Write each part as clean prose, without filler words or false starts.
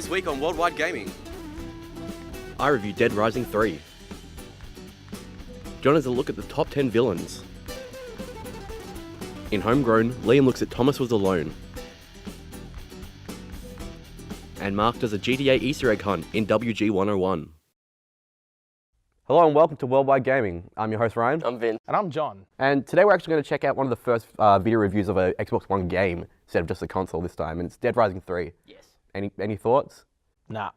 This week on Worldwide Gaming, I review Dead Rising 3. John has a look at the top 10 villains. In Homegrown, Liam looks at Thomas Was Alone. And Mark does a GTA Easter egg hunt in WG 101. Hello and welcome to Worldwide Gaming. I'm your host Ryan. I'm Vin. And I'm John. And today we're actually going to check out one of the first video reviews of a Xbox One game instead of just a console this time, and it's Dead Rising 3. Yes. Any thoughts? Nah.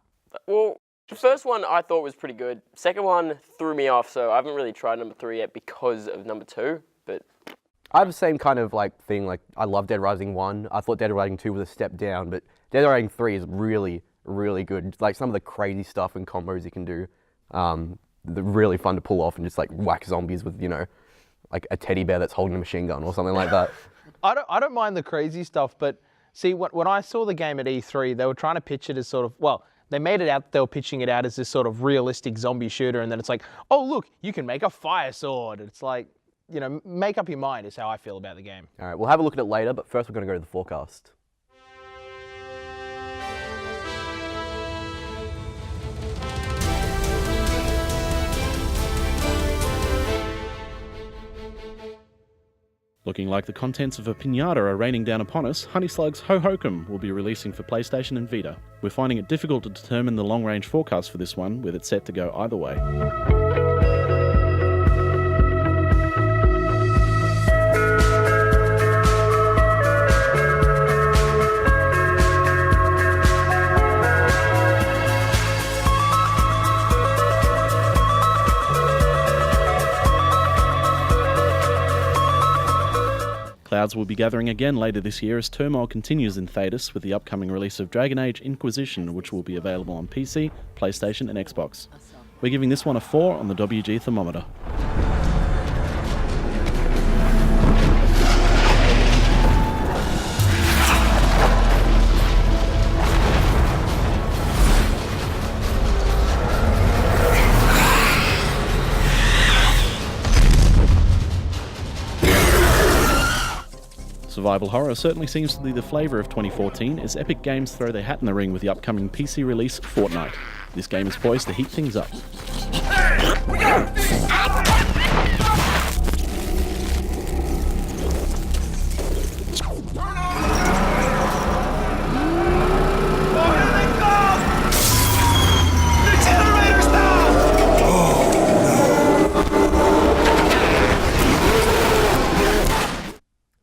Well, the first one I thought was pretty good. Second one threw me off, so I haven't really tried number 3 yet because of number 2, but... I have the same kind of thing, I love Dead Rising 1. I thought Dead Rising 2 was a step down, but Dead Rising 3 is really, really good. Like some of the crazy stuff and combos you can do, they're really fun to pull off and just whack zombies with, like a teddy bear that's holding a machine gun or something like that. I don't mind the crazy stuff, but see, when I saw the game at E3, they were trying to pitch it as sort of, well, they made it out, they were pitching it out as this sort of realistic zombie shooter, and then it's like, oh look, you can make a fire sword. It's like, make up your mind is how I feel about the game. All right, we'll have a look at it later, but first we're going to go to the forecast. Looking like the contents of a piñata are raining down upon us, Honey Slug's Ho Hokum will be releasing for PlayStation and Vita. We're finding it difficult to determine the long-range forecast for this one, with it set to go either way. Clouds will be gathering again later this year as turmoil continues in Thedas with the upcoming release of Dragon Age Inquisition, which will be available on PC, PlayStation and Xbox. We're giving this one a 4 on the WG thermometer. Survival horror certainly seems to be the flavour of 2014 as Epic Games throw their hat in the ring with the upcoming PC release Fortnite. This game is poised to heat things up.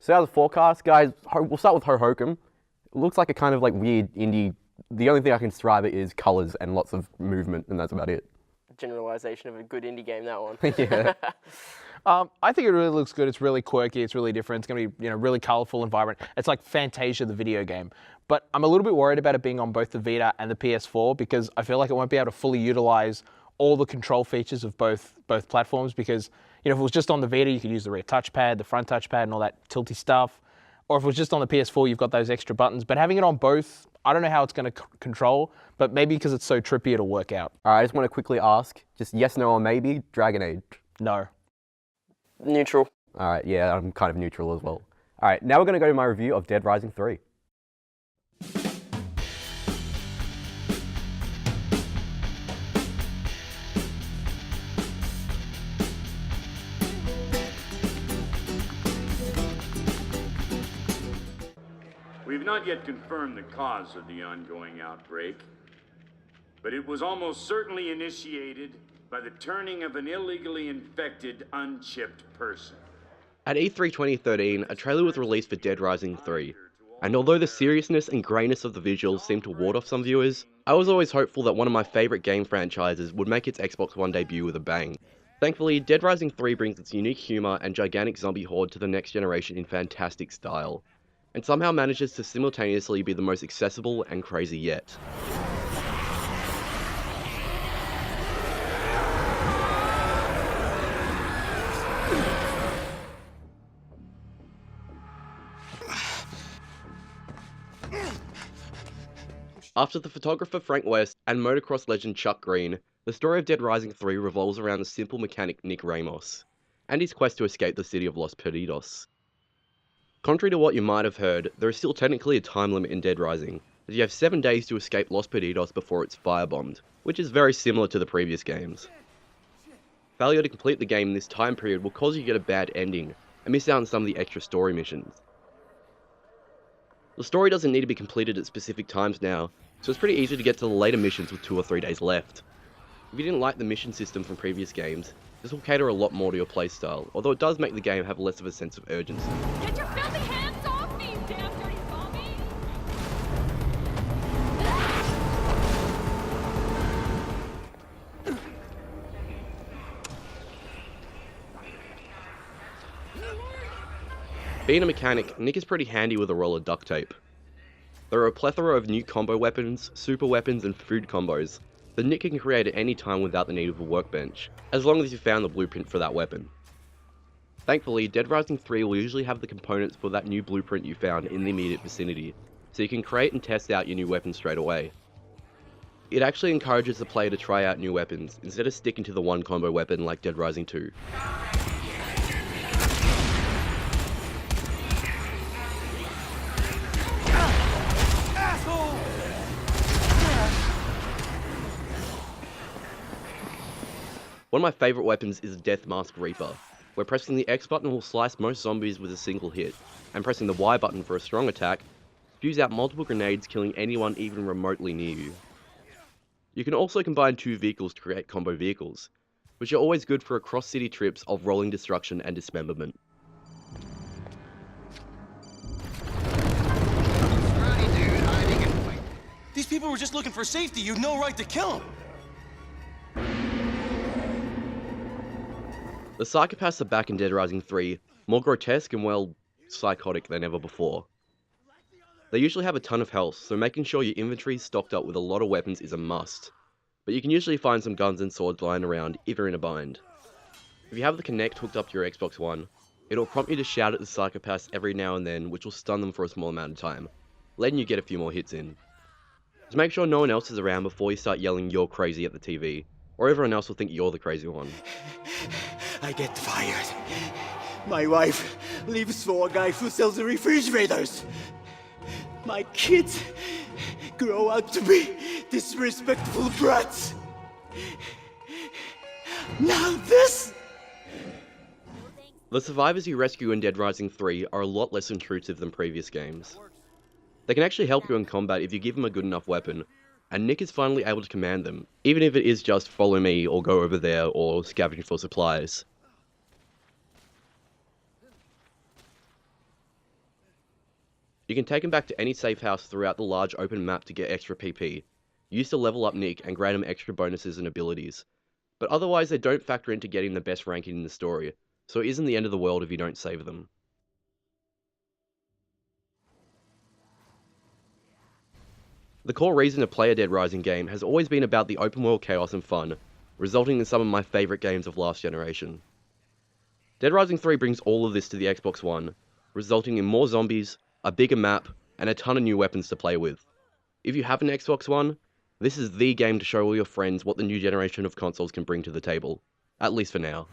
So how's the forecast, guys? We'll start with Ho Hokum. It looks like a kind of weird indie. The only thing I can describe it is colours and lots of movement, and that's about it. Generalization of a good indie game, that one. Yeah. I think it really looks good. It's really quirky. It's really different. It's going to be, really colourful and vibrant. It's like Fantasia, the video game. But I'm a little bit worried about it being on both the Vita and the PS4 because I feel like it won't be able to fully utilise all the control features of both platforms because, if it was just on the Vita, you could use the rear touchpad, the front touchpad, and all that tilty stuff. Or if it was just on the PS4, you've got those extra buttons. But having it on both, I don't know how it's going to control, but maybe because it's so trippy, it'll work out. All right, I just want to quickly ask, just yes, no, or maybe, Dragon Age? No. Neutral. All right, yeah, I'm kind of neutral as well. All right, now we're going to go to my review of Dead Rising 3. We've not yet confirmed the cause of the ongoing outbreak, but it was almost certainly initiated by the turning of an illegally infected, unchipped person. At E3 2013, a trailer was released for Dead Rising 3, and although the seriousness and greyness of the visuals seemed to ward off some viewers, I was always hopeful that one of my favourite game franchises would make its Xbox One debut with a bang. Thankfully, Dead Rising 3 brings its unique humour and gigantic zombie horde to the next generation in fantastic style, and somehow manages to simultaneously be the most accessible and crazy yet. After the photographer Frank West and motocross legend Chuck Green, the story of Dead Rising 3 revolves around the simple mechanic Nick Ramos, and his quest to escape the city of Los Perdidos. Contrary to what you might have heard, there is still technically a time limit in Dead Rising. as you have 7 days to escape Los Perdidos before it's firebombed, which is very similar to the previous games. Failure to complete the game in this time period will cause you to get a bad ending, and miss out on some of the extra story missions. The story doesn't need to be completed at specific times now, so it's pretty easy to get to the later missions with 2 or 3 days left. If you didn't like the mission system from previous games, this will cater a lot more to your playstyle, although it does make the game have less of a sense of urgency. Get your filthy hands off me, you damn dirty zombie! Being a mechanic, Nick is pretty handy with a roll of duct tape. There are a plethora of new combo weapons, super weapons, and food combos that Nick can create at any time without the need of a workbench, as long as you found the blueprint for that weapon. Thankfully, Dead Rising 3 will usually have the components for that new blueprint you found in the immediate vicinity, so you can create and test out your new weapon straight away. It actually encourages the player to try out new weapons, instead of sticking to the one combo weapon like Dead Rising 2. One of my favourite weapons is Death Mask Reaper, where pressing the X button will slice most zombies with a single hit, and pressing the Y button for a strong attack spews out multiple grenades, killing anyone even remotely near you. You can also combine 2 vehicles to create combo vehicles, which are always good for across-city trips of rolling destruction and dismemberment. These people were just looking for safety. You'd no right to kill them. The psychopaths are back in Dead Rising 3, more grotesque and, well, psychotic than ever before. They usually have a ton of health, so making sure your inventory is stocked up with a lot of weapons is a must. But you can usually find some guns and swords lying around if you're in a bind. If you have the Kinect hooked up to your Xbox One, it'll prompt you to shout at the psychopaths every now and then, which will stun them for a small amount of time, letting you get a few more hits in. Just make sure no one else is around before you start yelling "you're crazy" at the TV, or everyone else will think you're the crazy one. I get fired. My wife lives for a guy who sells the refrigerators. My kids grow out to be disrespectful brats. Now this? The survivors you rescue in Dead Rising 3 are a lot less intrusive than previous games. They can actually help you in combat if you give them a good enough weapon, and Nick is finally able to command them, even if it is just follow me or go over there or scavenge for supplies. You can take him back to any safe house throughout the large open map to get extra PP, used to level up Nick and grant him extra bonuses and abilities, but otherwise they don't factor into getting the best ranking in the story, so it isn't the end of the world if you don't save them. The core reason to play a Dead Rising game has always been about the open world chaos and fun, resulting in some of my favourite games of last generation. Dead Rising 3 brings all of this to the Xbox One, resulting in more zombies, a bigger map, and a ton of new weapons to play with. If you have an Xbox One, this is the game to show all your friends what the new generation of consoles can bring to the table, at least for now.